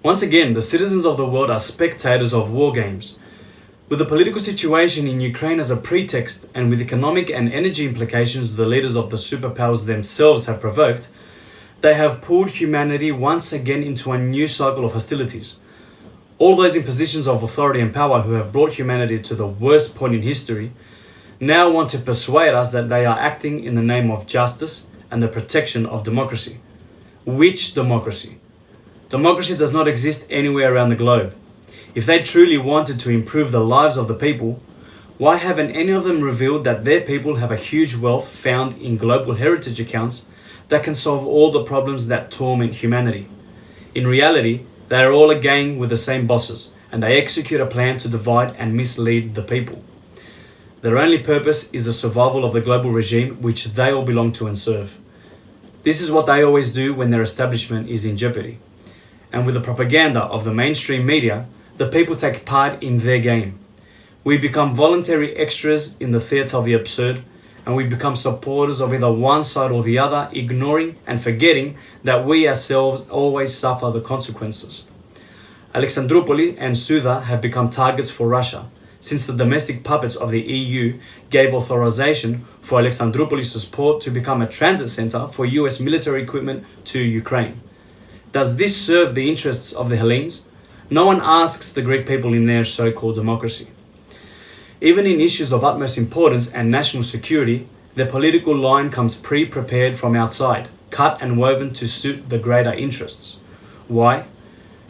Once again, the citizens of the world are spectators of war games. With the political situation in Ukraine as a pretext and with economic and energy implications the leaders of the superpowers themselves have provoked, they have pulled humanity once again into a new cycle of hostilities. All those in positions of authority and power who have brought humanity to the worst point in history now want to persuade us that they are acting in the name of justice and the protection of democracy. Which democracy? Democracy does not exist anywhere around the globe. If they truly wanted to improve the lives of the people, why haven't any of them revealed that their people have a huge wealth found in global heritage accounts that can solve all the problems that torment humanity? In reality, they are all a gang with the same bosses, and they execute a plan to divide and mislead the people. Their only purpose is the survival of the global regime which they all belong to and serve. This is what they always do when their establishment is in jeopardy. And with the propaganda of the mainstream media, the people take part in their game. We become voluntary extras in the theatre of the absurd, and we become supporters of either one side or the other, ignoring and forgetting that we ourselves always suffer the consequences. Alexandroupoli and Suda have become targets for Russia, since the domestic puppets of the EU gave authorization for Alexandroupolis' port to become a transit center for US military equipment to Ukraine. Does this serve the interests of the Hellenes? No one asks the Greek people in their so-called democracy. Even in issues of utmost importance and national security, the political line comes pre-prepared from outside, cut and woven to suit the greater interests. Why?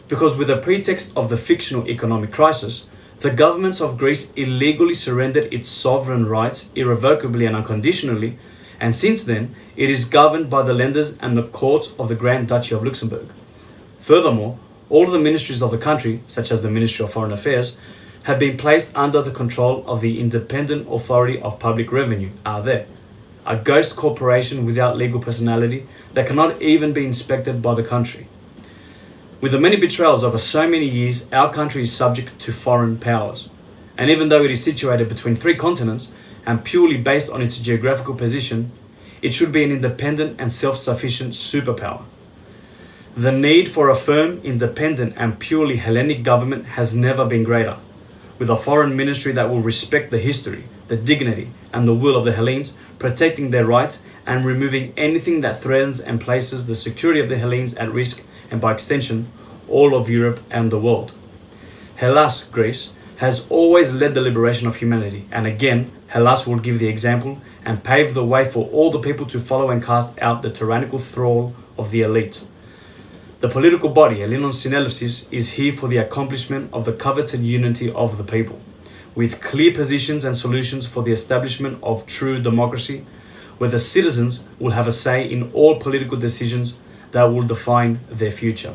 Because with the pretext of the fictional economic crisis, the governments of Greece illegally surrendered its sovereign rights irrevocably and unconditionally, and since then, it is governed by the lenders and the courts of the Grand Duchy of Luxembourg. Furthermore, all of the ministries of the country, such as the Ministry of Foreign Affairs, have been placed under the control of the Independent Authority of Public Revenue, ARDE, a ghost corporation without legal personality that cannot even be inspected by the country. With the many betrayals over so many years, our country is subject to foreign powers. And even though it is situated between 3 continents and purely based on its geographical position, it should be an independent and self-sufficient superpower. The need for a firm, independent and purely Hellenic government has never been greater. With a foreign ministry that will respect the history, the dignity and the will of the Hellenes, protecting their rights and removing anything that threatens and places the security of the Hellenes at risk, and by extension, all of Europe and the world. Hellas, Greece, has always led the liberation of humanity, and again, Hellas will give the example and pave the way for all the people to follow and cast out the tyrannical thrall of the elite. The political body, Ellinon Syneleysis, is here for the accomplishment of the coveted unity of the people, with clear positions and solutions for the establishment of true democracy, where the citizens will have a say in all political decisions that will define their future.